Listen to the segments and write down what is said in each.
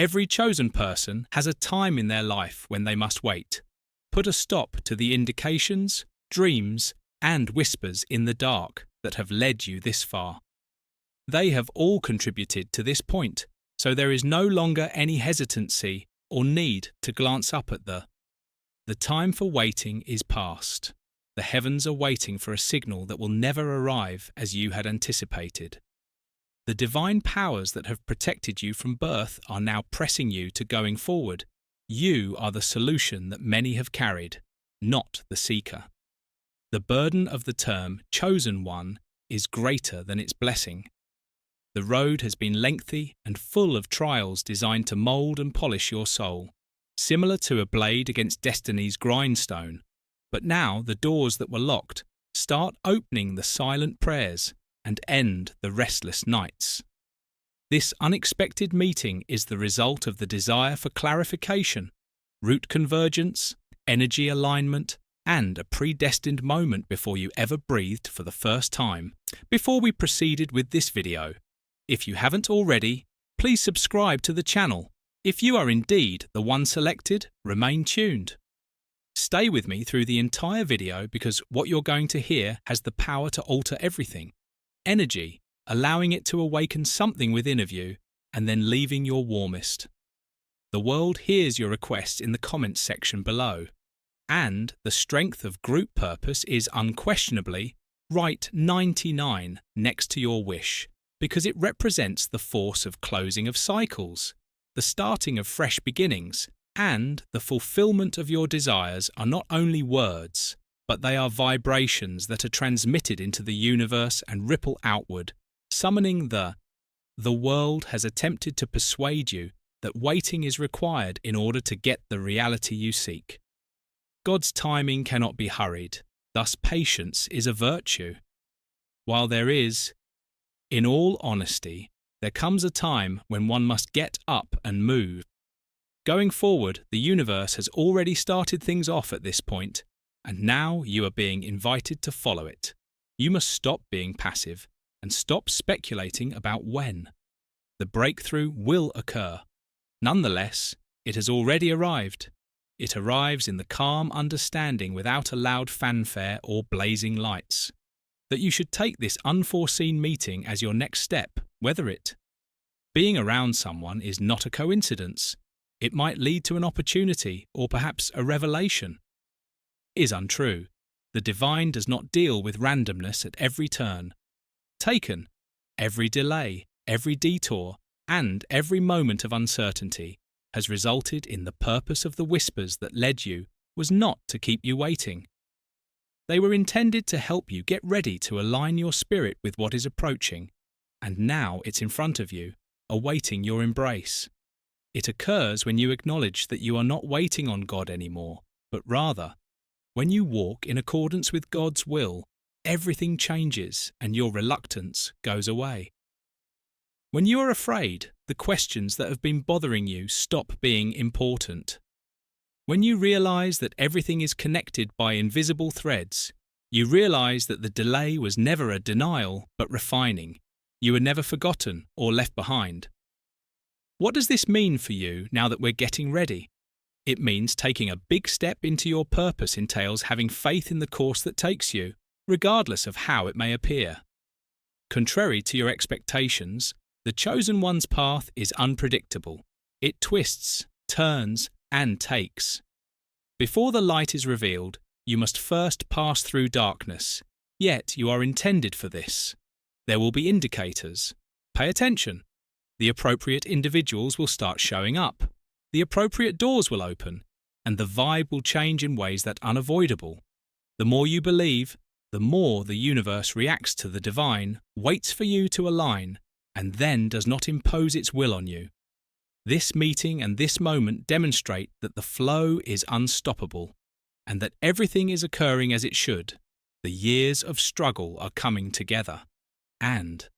Every chosen person has a time in their life when they must wait. Put a stop to the indications, dreams, and whispers in the dark that have led you this far. They have all contributed to this point, so there is no longer any hesitancy or need to glance up at the time for waiting is past. The heavens are waiting for a signal that will never arrive as you had anticipated. The divine powers that have protected you from birth are now pressing you to going forward. You are the solution that many have carried, not the seeker. The burden of the term chosen one is greater than its blessing. The road has been lengthy and full of trials designed to mould and polish your soul, similar to a blade against destiny's grindstone. But now the doors that were locked start opening the silent prayers and end the restless nights. This unexpected meeting is the result of the desire for clarification, root convergence, energy alignment, and a predestined moment before you ever breathed for the first time. Before we proceeded with this video, if you haven't already, please subscribe to the channel. If you are indeed the one selected, remain tuned. Stay with me through the entire video because what you're going to hear has the power to alter everything. Energy, allowing it to awaken something within of you and then leaving your warmest. The world hears your requests in the comments section below. And the strength of group purpose is unquestionably right 99 next to your wish, because it represents the force of closing of cycles, the starting of fresh beginnings, and the fulfillment of your desires are not only words, but they are vibrations that are transmitted into the universe and ripple outward, summoning the world has attempted to persuade you that waiting is required in order to get the reality you seek. God's timing cannot be hurried, thus patience is a virtue. While there is, in all honesty, there comes a time when one must get up and move. Going forward, the universe has already started things off at this point, and now you are being invited to follow it. You must stop being passive and stop speculating about when. The breakthrough will occur. Nonetheless, it has already arrived. It arrives in the calm understanding without a loud fanfare or blazing lights. That you should take this unforeseen meeting as your next step, whether it. Being around someone is not a coincidence. It might lead to an opportunity or perhaps a revelation. Is untrue. The divine does not deal with randomness at every turn. Taken, every delay, every detour, and every moment of uncertainty has resulted in the purpose of the whispers that led you was not to keep you waiting. They were intended to help you get ready to align your spirit with what is approaching, and now it's in front of you, awaiting your embrace. It occurs when you acknowledge that you are not waiting on God anymore, but rather, when you walk in accordance with God's will, everything changes and your reluctance goes away. When you are afraid, the questions that have been bothering you stop being important. When you realize that everything is connected by invisible threads, you realize that the delay was never a denial but refining. You were never forgotten or left behind. What does this mean for you now that we're getting ready? It means taking a big step into your purpose entails having faith in the course that takes you, regardless of how it may appear. Contrary to your expectations, the chosen one's path is unpredictable. It twists, turns, and takes. Before the light is revealed, you must first pass through darkness, yet you are intended for this. There will be indicators. Pay attention. The appropriate individuals will start showing up. The appropriate doors will open, and the vibe will change in ways that are unavoidable. The more you believe, the more the universe reacts to the divine, waits for you to align, and then does not impose its will on you. This meeting and this moment demonstrate that the flow is unstoppable, and that everything is occurring as it should. The years of struggle are coming together, and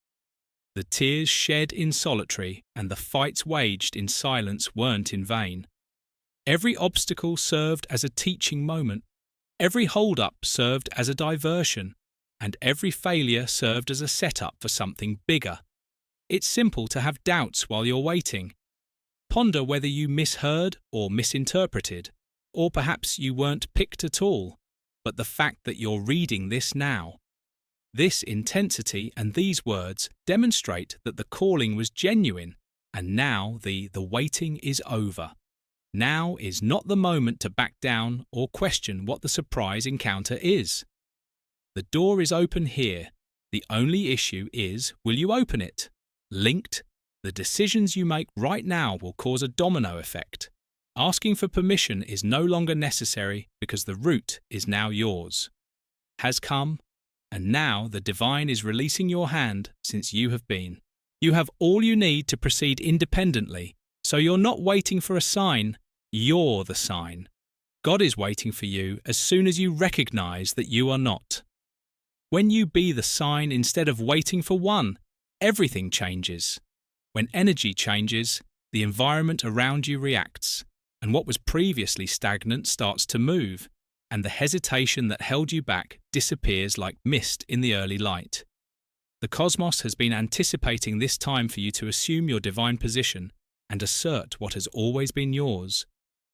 the tears shed in solitary and the fights waged in silence weren't in vain. Every obstacle served as a teaching moment, every hold-up served as a diversion, and every failure served as a setup for something bigger. It's simple to have doubts while you're waiting. Ponder whether you misheard or misinterpreted, or perhaps you weren't picked at all, but the fact that you're reading this now. This intensity and these words demonstrate that the calling was genuine, and now the waiting is over. Now is not the moment to back down or question what the surprise encounter is. The door is open here. The only issue is, will you open it? Linked, the decisions you make right now will cause a domino effect. Asking for permission is no longer necessary because the route is now yours. Has come, and now the divine is releasing your hand since you have been. You have all you need to proceed independently, so you're not waiting for a sign, you're the sign. God is waiting for you as soon as you recognize that you are not. When you be the sign instead of waiting for one, everything changes. When energy changes, the environment around you reacts, and what was previously stagnant starts to move, and the hesitation that held you back disappears like mist in the early light. The cosmos has been anticipating this time for you to assume your divine position and assert what has always been yours.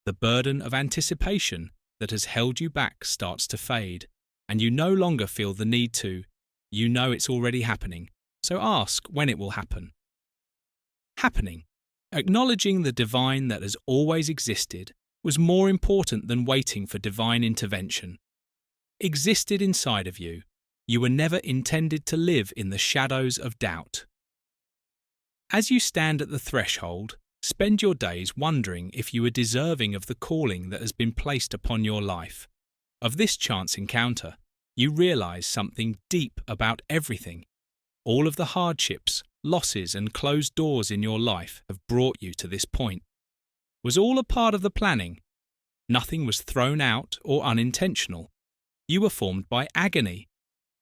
The burden of anticipation that has held you back starts to fade, and you no longer feel the need to. You know it's already happening, so ask when it will happen. Happening. Acknowledging the divine that has always existed was more important than waiting for divine intervention. Existed inside of you. You were never intended to live in the shadows of doubt. As you stand at the threshold, spend your days wondering if you are deserving of the calling that has been placed upon your life. Of this chance encounter, you realize something deep about everything. All of the hardships, losses, and closed doors in your life have brought you to this point. Was all a part of the planning? Nothing was thrown out or unintentional. You were formed by agony.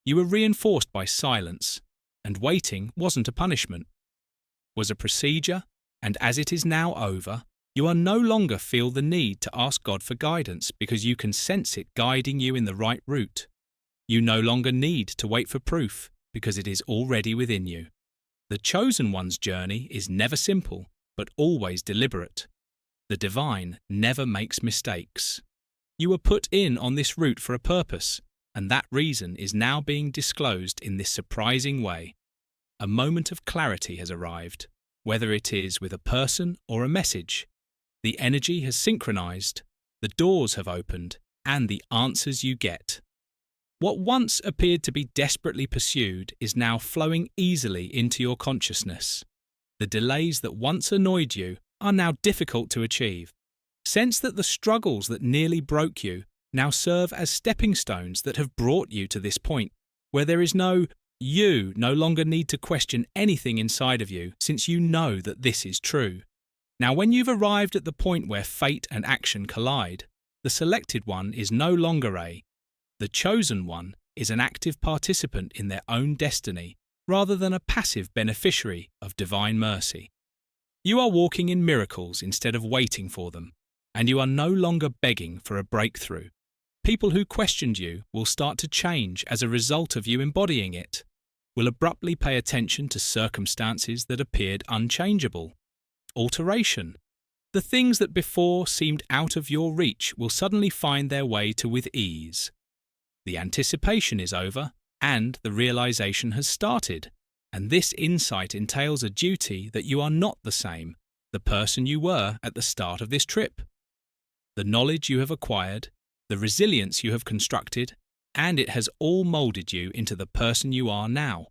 You were reinforced by silence, and waiting wasn't a punishment. Was a procedure, and as it is now over, you are no longer feel the need to ask God for guidance because you can sense it guiding you in the right route. You no longer need to wait for proof because it is already within you. The chosen one's journey is never simple, but always deliberate. The divine never makes mistakes. You were put in on this route for a purpose, and that reason is now being disclosed in this surprising way. A moment of clarity has arrived, whether it is with a person or a message. The energy has synchronized, the doors have opened, and the answers you get. What once appeared to be desperately pursued is now flowing easily into your consciousness. The delays that once annoyed you are now difficult to achieve. Sense that the struggles that nearly broke you now serve as stepping stones that have brought you to this point, where you no longer need to question anything inside of you since you know that this is true. Now when you've arrived at the point where fate and action collide, the selected one is no longer the chosen one is an active participant in their own destiny rather than a passive beneficiary of divine mercy. You are walking in miracles instead of waiting for them, and you are no longer begging for a breakthrough. People who questioned you will start to change as a result of you embodying it, will abruptly pay attention to circumstances that appeared unchangeable. Alteration. The things that before seemed out of your reach will suddenly find their way to with ease. The anticipation is over, and the realization has started, and this insight entails a duty that you are not the same, the person you were at the start of this trip. The knowledge you have acquired, the resilience you have constructed, and it has all molded you into the person you are now.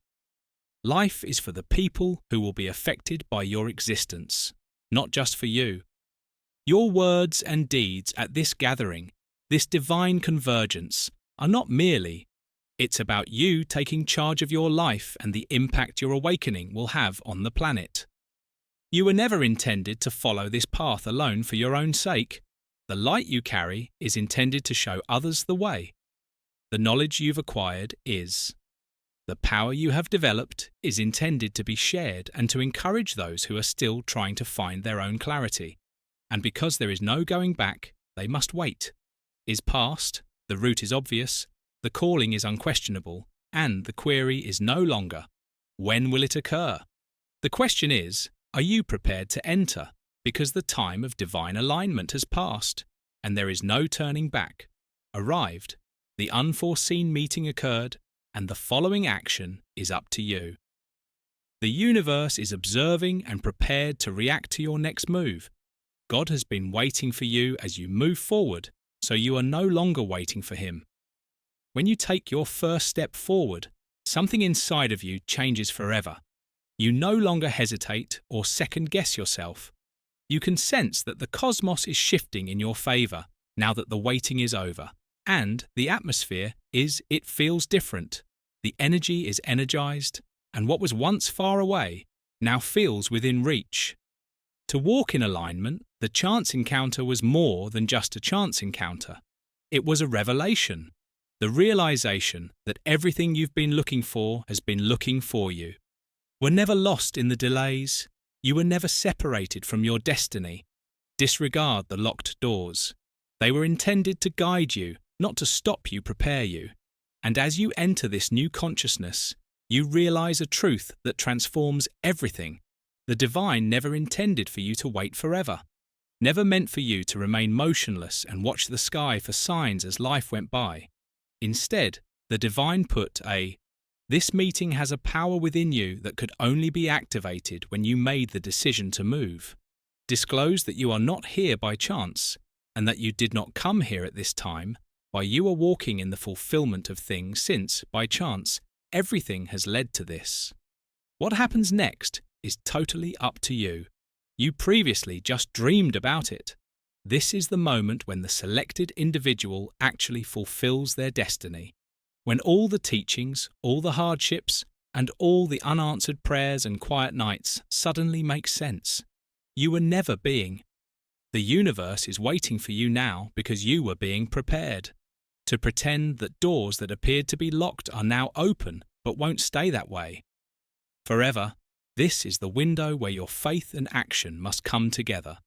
Life is for the people who will be affected by your existence, not just for you. Your words and deeds at this gathering, this divine convergence, are not merely. It's about you taking charge of your life and the impact your awakening will have on the planet. You were never intended to follow this path alone for your own sake. The light you carry is intended to show others the way. The knowledge you've acquired is. The power you have developed is intended to be shared and to encourage those who are still trying to find their own clarity. And because there is no going back, they must wait. Is past, the route is obvious, the calling is unquestionable, and the query is no longer, when will it occur? The question is, are you prepared to enter? because the time of divine alignment has passed, and there is no turning back. Arrived, the unforeseen meeting occurred, and the following action is up to you. The universe is observing and prepared to react to your next move. God has been waiting for you as you move forward, so you are no longer waiting for Him. When you take your first step forward, something inside of you changes forever. You no longer hesitate or second-guess yourself. You can sense that the cosmos is shifting in your favor now that the waiting is over, and the atmosphere it feels different. The energy is energized, and what was once far away now feels within reach. To walk in alignment, the chance encounter was more than just a chance encounter. It was a revelation, the realization that everything you've been looking for has been looking for you. Were never lost in the delays. You were never separated from your destiny. Disregard the locked doors. They were intended to guide you, not to stop you, prepare you. And as you enter this new consciousness, you realize a truth that transforms everything. The divine never intended for you to wait forever, never meant for you to remain motionless and watch the sky for signs as life went by. Instead, the divine put this meeting has a power within you that could only be activated when you made the decision to move. Disclose that you are not here by chance, and that you did not come here at this time, by you are walking in the fulfillment of things since, by chance, everything has led to this. What happens next is totally up to you. You previously just dreamed about it. This is the moment when the selected individual actually fulfills their destiny. When all the teachings, all the hardships, and all the unanswered prayers and quiet nights suddenly make sense. You were never being. The universe is waiting for you now because you were being prepared. To pretend that doors that appeared to be locked are now open but won't stay that way. Forever, this is the window where your faith and action must come together.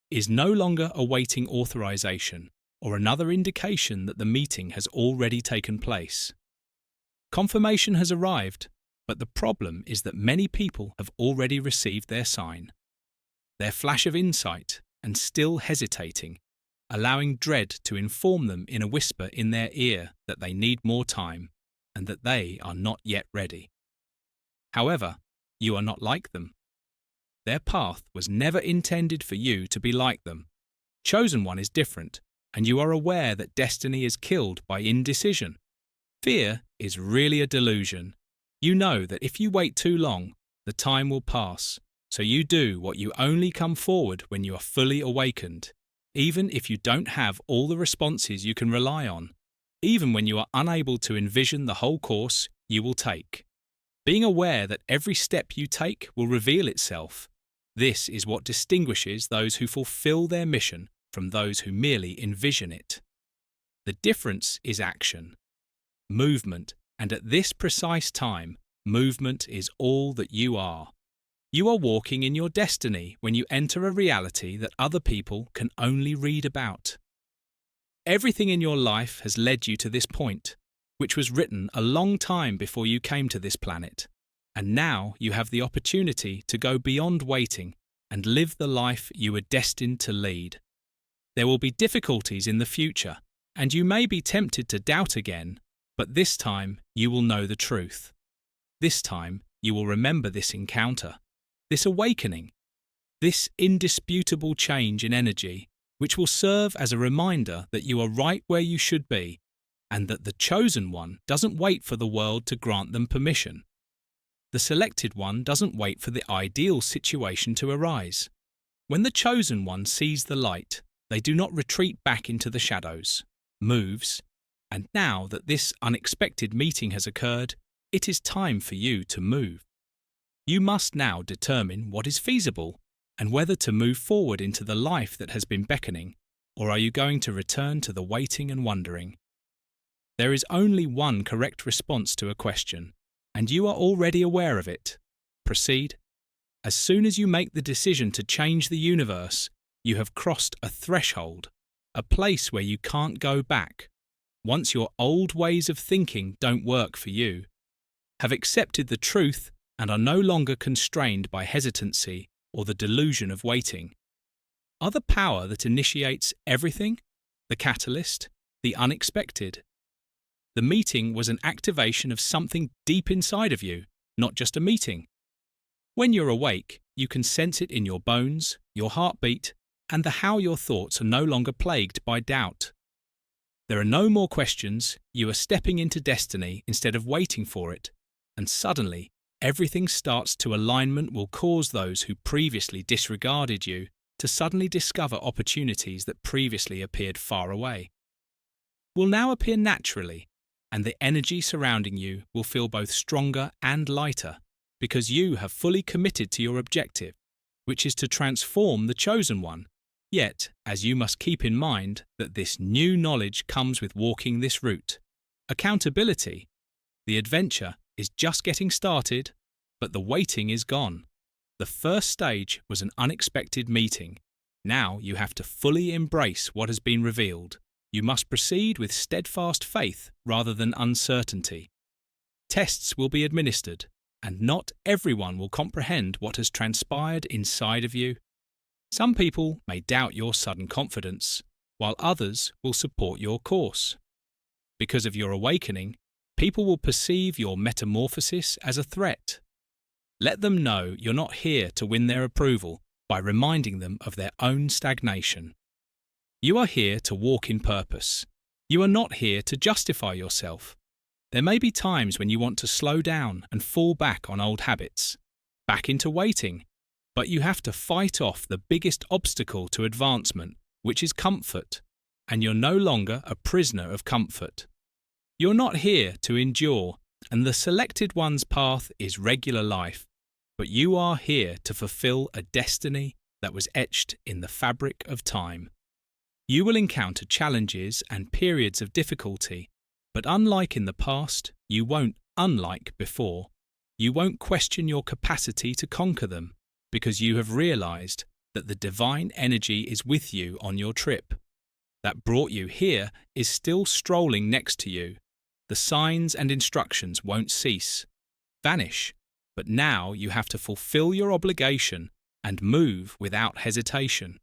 Is no longer awaiting authorization or another indication that the meeting has already taken place. Confirmation has arrived, but the problem is that many people have already received their sign. Their flash of insight, and still hesitating, allowing dread to inform them in a whisper in their ear that they need more time and that they are not yet ready. However, you are not like them. Their path was never intended for you to be like them. Chosen one is different, and you are aware that destiny is killed by indecision. Fear is really a delusion. You know that if you wait too long, the time will pass, so you do what you only come forward when you are fully awakened, even if you don't have all the responses you can rely on, even when you are unable to envision the whole course you will take. Being aware that every step you take will reveal itself. This is what distinguishes those who fulfill their mission from those who merely envision it. The difference is action, movement, and at this precise time, movement is all that you are. You are walking in your destiny when you enter a reality that other people can only read about. Everything in your life has led you to this point, which was written a long time before you came to this planet, and now you have the opportunity to go beyond waiting and live the life you were destined to lead. There will be difficulties in the future, and you may be tempted to doubt again, but this time you will know the truth. This time you will remember this encounter, this awakening, this indisputable change in energy, which will serve as a reminder that you are right where you should be, and that the chosen one doesn't wait for the world to grant them permission. The selected one doesn't wait for the ideal situation to arise. When the chosen one sees the light, they do not retreat back into the shadows, moves, and now that this unexpected meeting has occurred, it is time for you to move. You must now determine what is feasible and whether to move forward into the life that has been beckoning, or are you going to return to the waiting and wondering? There is only one correct response to a question, and you are already aware of it. Proceed. As soon as you make the decision to change the universe, you have crossed a threshold, a place where you can't go back. Once your old ways of thinking don't work for you, have accepted the truth and are no longer constrained by hesitancy or the delusion of waiting. are the power that initiates everything, the catalyst, the unexpected. The meeting was an activation of something deep inside of you, not just a meeting. When you're awake, you can sense it in your bones, your heartbeat, and how your thoughts are no longer plagued by doubt. There are no more questions, you are stepping into destiny instead of waiting for it, and suddenly, everything starts to alignment will cause those who previously disregarded you to suddenly discover opportunities that previously appeared far away. Will now appear naturally, and the energy surrounding you will feel both stronger and lighter because you have fully committed to your objective, which is to transform the chosen one. Yet, as you must keep in mind that this new knowledge comes with walking this route. Accountability. The adventure is just getting started, but the waiting is gone. The first stage was an unexpected meeting. Now you have to fully embrace what has been revealed. You must proceed with steadfast faith rather than uncertainty. Tests will be administered, and not everyone will comprehend what has transpired inside of you. Some people may doubt your sudden confidence, while others will support your course. Because of your awakening, people will perceive your metamorphosis as a threat. Let them know you're not here to win their approval by reminding them of their own stagnation. You are here to walk in purpose. You are not here to justify yourself. There may be times when you want to slow down and fall back on old habits, back into waiting, but you have to fight off the biggest obstacle to advancement, which is comfort, and you're no longer a prisoner of comfort. You're not here to endure, and the selected one's path is regular life, but you are here to fulfill a destiny that was etched in the fabric of time. You will encounter challenges and periods of difficulty, but unlike in the past, you won't unlike before. You won't question your capacity to conquer them, because you have realized that the divine energy is with you on your trip. That brought you here is still strolling next to you. The signs and instructions won't cease, vanish, but now you have to fulfill your obligation and move without hesitation.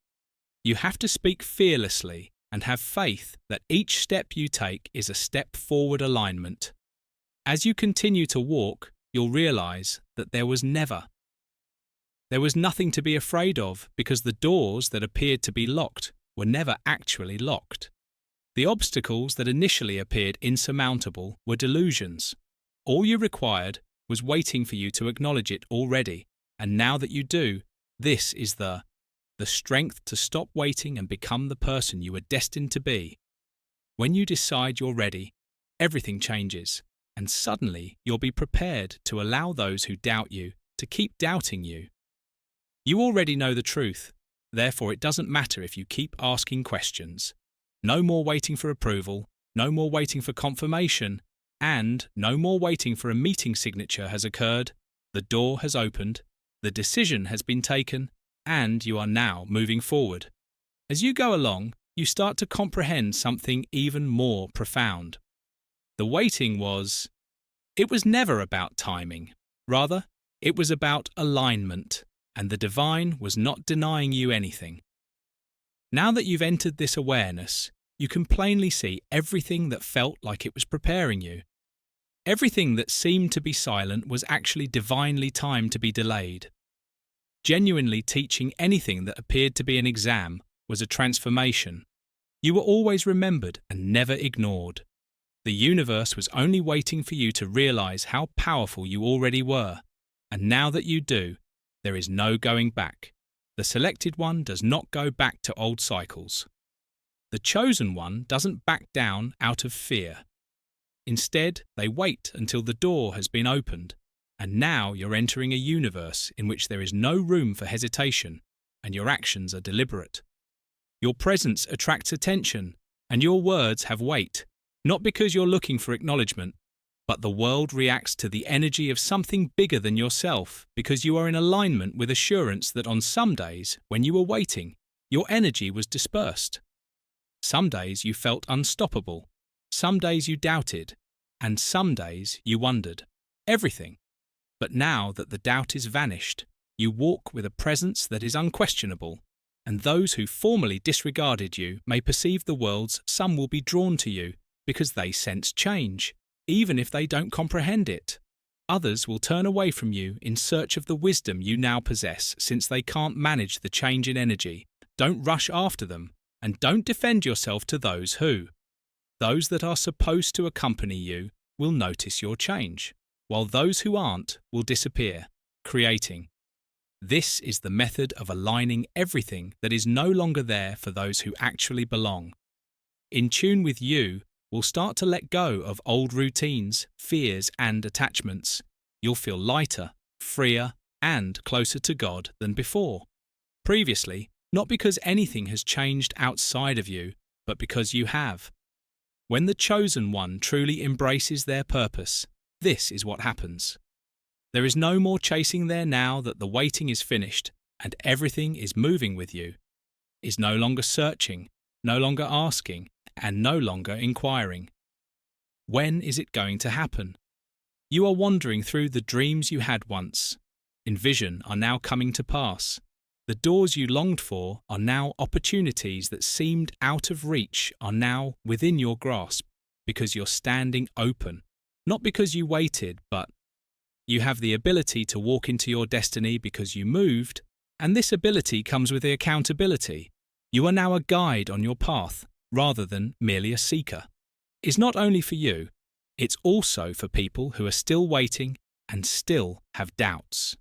You have to speak fearlessly and have faith that each step you take is a step forward alignment. As you continue to walk, you'll realize that there was nothing to be afraid of because the doors that appeared to be locked were never actually locked. The obstacles that initially appeared insurmountable were delusions. All you required was waiting for you to acknowledge it already, and now that you do, this is the strength to stop waiting and become the person you were destined to be. When you decide you're ready, everything changes, and suddenly you'll be prepared to allow those who doubt you to keep doubting you. You already know the truth, therefore it doesn't matter if you keep asking questions. No more waiting for approval, no more waiting for confirmation, and no more waiting for a meeting signature has occurred. The door has opened, the decision has been taken, and you are now moving forward. As you go along, you start to comprehend something even more profound. The waiting was never about timing. Rather, it was about alignment, and the divine was not denying you anything. Now that you've entered this awareness, you can plainly see everything that felt like it was preparing you. Everything that seemed to be silent was actually divinely timed to be delayed. Genuinely teaching anything that appeared to be an exam was a transformation. You were always remembered and never ignored. The universe was only waiting for you to realize how powerful you already were, and now that you do, there is no going back. The selected one does not go back to old cycles. The chosen one doesn't back down out of fear. Instead, they wait until the door has been opened. And now you're entering a universe in which there is no room for hesitation, and your actions are deliberate. Your presence attracts attention, and your words have weight, not because you're looking for acknowledgement, but the world reacts to the energy of something bigger than yourself because you are in alignment with assurance that on some days, when you were waiting, your energy was dispersed. Some days you felt unstoppable, some days you doubted, and some days you wondered. Everything. But now that the doubt is vanished, you walk with a presence that is unquestionable, and those who formerly disregarded you may perceive the world's some will be drawn to you because they sense change, even if they don't comprehend it. Others will turn away from you in search of the wisdom you now possess, since they can't manage the change in energy. Don't rush after them, and don't defend yourself to those who. Those that are supposed to accompany you will notice your change, while those who aren't will disappear, creating. This is the method of aligning everything that is no longer there for those who actually belong. In tune with you, will start to let go of old routines, fears, and attachments. You'll feel lighter, freer, and closer to God than before. Previously, not because anything has changed outside of you, but because you have. When the chosen one truly embraces their purpose, this is what happens. There is no more chasing there now that the waiting is finished and everything is moving with you. Is no longer searching, no longer asking, and no longer inquiring. When is it going to happen? You are wandering through the dreams you had once. In vision are now coming to pass. The doors you longed for are now opportunities that seemed out of reach are now within your grasp because you're standing open, not because you waited, but you have the ability to walk into your destiny because you moved, and this ability comes with the accountability. You are now a guide on your path, rather than merely a seeker. It's not only for you, it's also for people who are still waiting and still have doubts.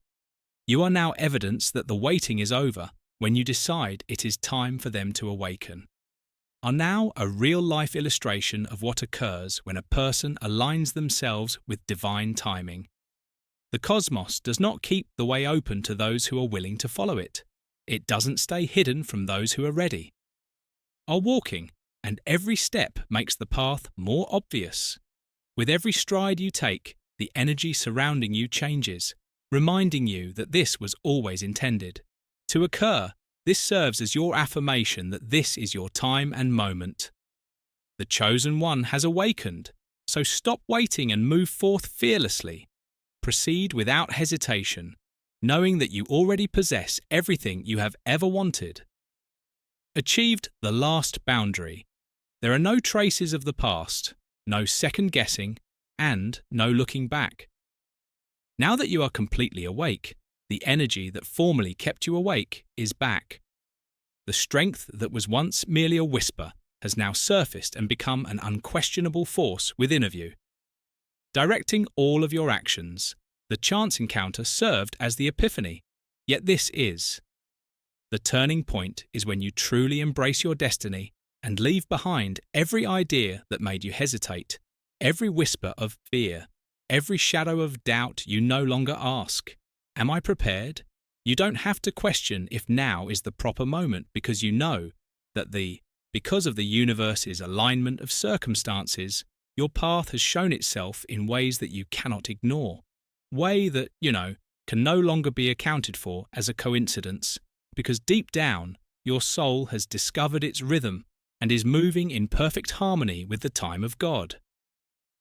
You are now evidence that the waiting is over when you decide it is time for them to awaken. Are now a real-life illustration of what occurs when a person aligns themselves with divine timing. The cosmos does not keep the way open to those who are willing to follow it. It doesn't stay hidden from those who are ready. Are walking, and every step makes the path more obvious. With every stride you take, the energy surrounding you changes, reminding you that this was always intended to occur. This serves as your affirmation that this is your time and moment. The chosen one has awakened, so stop waiting and move forth fearlessly. Proceed without hesitation, knowing that you already possess everything you have ever wanted. Achieved the last boundary. There are no traces of the past, no second guessing, and no looking back. Now that you are completely awake, the energy that formerly kept you awake is back. The strength that was once merely a whisper has now surfaced and become an unquestionable force within of you. Directing all of your actions, the chance encounter served as the epiphany, yet this is. The turning point is when you truly embrace your destiny and leave behind every idea that made you hesitate, every whisper of fear, every shadow of doubt. You no longer ask, "Am I prepared?" You don't have to question if now is the proper moment because you know that because of the universe's alignment of circumstances, your path has shown itself in ways that you cannot ignore. Way that, can no longer be accounted for as a coincidence, because deep down, your soul has discovered its rhythm and is moving in perfect harmony with the time of God.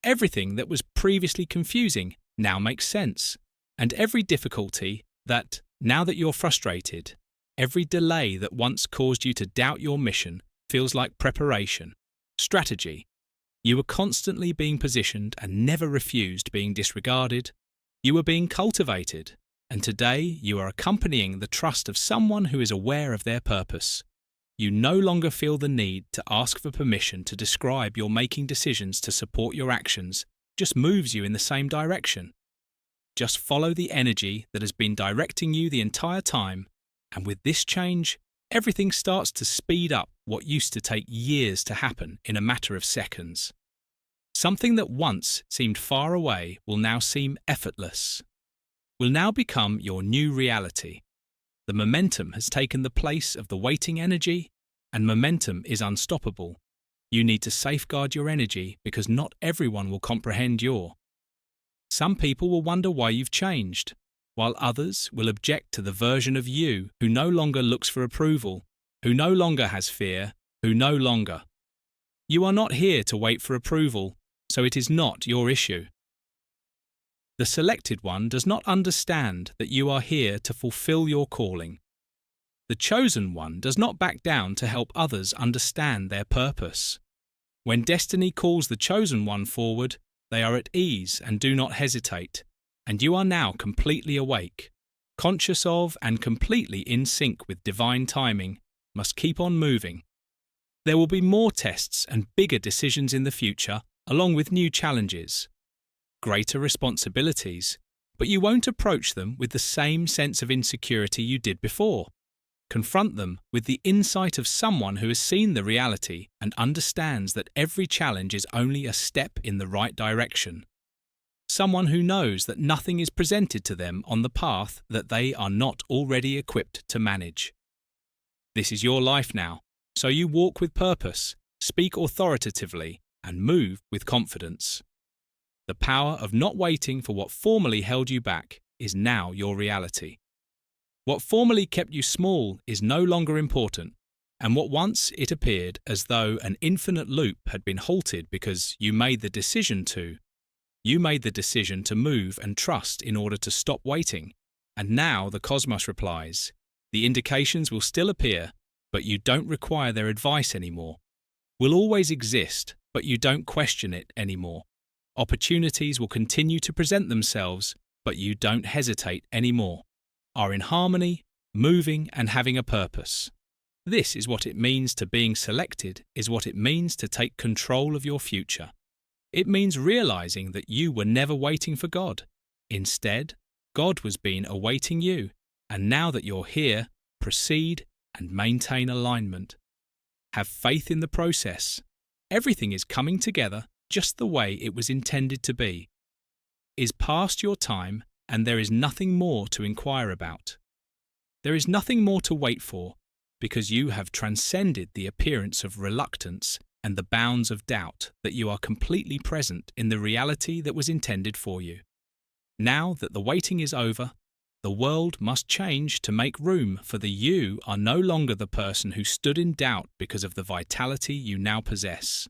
Everything that was previously confusing now makes sense, and every difficulty that, now that you're frustrated, every delay that once caused you to doubt your mission feels like preparation, strategy. You were constantly being positioned and never refused being disregarded. You were being cultivated, and today you are accompanying the trust of someone who is aware of their purpose. You no longer feel the need to ask for permission to describe your making decisions to support your actions, just moves you in the same direction. Just follow the energy that has been directing you the entire time, and with this change, everything starts to speed up what used to take years to happen in a matter of seconds. Something that once seemed far away will now seem effortless, will now become your new reality. The momentum has taken the place of the waiting energy, and momentum is unstoppable. You need to safeguard your energy because not everyone will comprehend your. Some people will wonder why you've changed, while others will object to the version of you who no longer looks for approval, who no longer has fear, who no longer. You are not here to wait for approval, so it is not your issue. The selected one does not understand that you are here to fulfill your calling. The chosen one does not back down to help others understand their purpose. When destiny calls the chosen one forward, they are at ease and do not hesitate, and you are now completely awake, conscious of and completely in sync with divine timing, must keep on moving. There will be more tests and bigger decisions in the future, along with new challenges, greater responsibilities, but you won't approach them with the same sense of insecurity you did before. Confront them with the insight of someone who has seen the reality and understands that every challenge is only a step in the right direction. Someone who knows that nothing is presented to them on the path that they are not already equipped to manage. This is your life now, so you walk with purpose, speak authoritatively, and move with confidence. The power of not waiting for what formerly held you back is now your reality. What formerly kept you small is no longer important, and what once it appeared as though an infinite loop had been halted because you made the decision to move and trust in order to stop waiting. And now the cosmos replies, the indications will still appear, but you don't require their advice anymore. Will always exist, but you don't question it anymore. Opportunities will continue to present themselves, but you don't hesitate anymore. Are in harmony, moving and having a purpose. This is what it means to being selected, is what it means to take control of your future. It means realizing that you were never waiting for God. Instead, God was awaiting you, and now that you're here, proceed and maintain alignment. Have faith in the process. Everything is coming together just the way it was intended to be. Is past your time, and there is nothing more to inquire about. There is nothing more to wait for, because you have transcended the appearance of reluctance and the bounds of doubt that you are completely present in the reality that was intended for you. Now that the waiting is over, the world must change to make room for you are no longer the person who stood in doubt because of the vitality you now possess.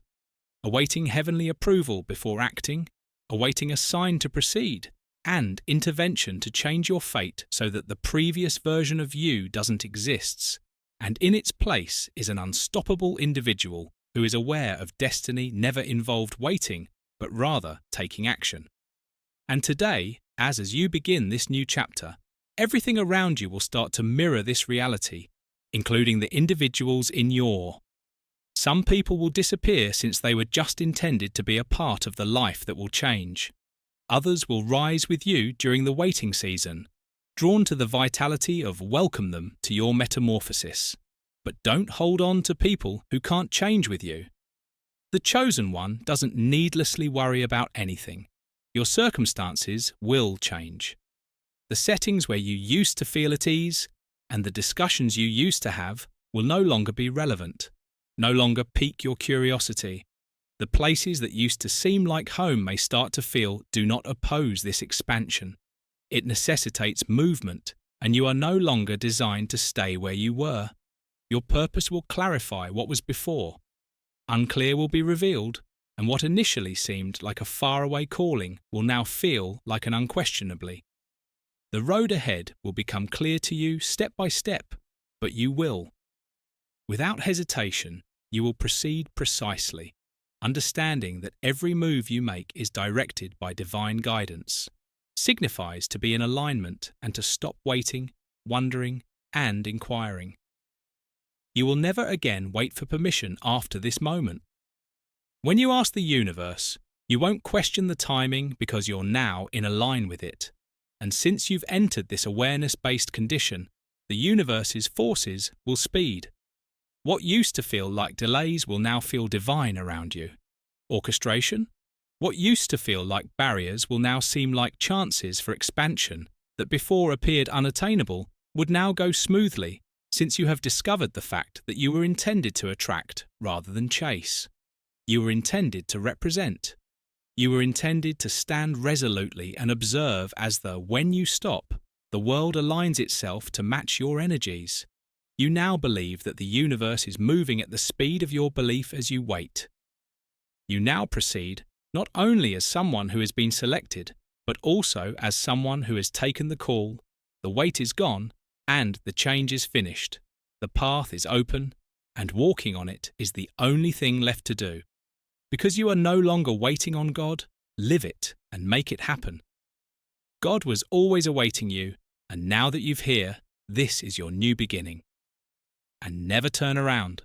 Awaiting heavenly approval before acting, awaiting a sign to proceed, and intervention to change your fate so that the previous version of you doesn't exist, and in its place is an unstoppable individual who is aware of destiny never involved waiting, but rather taking action. And today, as you begin this new chapter, everything around you will start to mirror this reality, including the individuals in your. Some people will disappear since they were just intended to be a part of the life that will change. Others will rise with you during the waiting season, drawn to the vitality of welcome them to your metamorphosis. But don't hold on to people who can't change with you. The chosen one doesn't needlessly worry about anything. Your circumstances will change. The settings where you used to feel at ease and the discussions you used to have will no longer be relevant, no longer pique your curiosity. The places that used to seem like home may start to feel do not oppose this expansion. It necessitates movement, and you are no longer designed to stay where you were. Your purpose will clarify what was before. Unclear will be revealed, and what initially seemed like a faraway calling will now feel like an unquestionably. The road ahead will become clear to you step by step, but you will. Without hesitation, you will proceed precisely, understanding that every move you make is directed by divine guidance, signifies to be in alignment and to stop waiting, wondering, and inquiring. You will never again wait for permission after this moment. When you ask the universe, you won't question the timing because you're now in align with it. And since you've entered this awareness-based condition, the universe's forces will speed. What used to feel like delays will now feel divine around you. Orchestration? What used to feel like barriers will now seem like chances for expansion that before appeared unattainable would now go smoothly, since you have discovered the fact that you were intended to attract rather than chase. You were intended to represent. You were intended to stand resolutely and observe as when you stop, the world aligns itself to match your energies. You now believe that the universe is moving at the speed of your belief as you wait. You now proceed not only as someone who has been selected, but also as someone who has taken the call, the wait is gone, and the change is finished. The path is open, and walking on it is the only thing left to do. Because you are no longer waiting on God, live it and make it happen. God was always awaiting you, and now that you've here, this is your new beginning. And never turn around.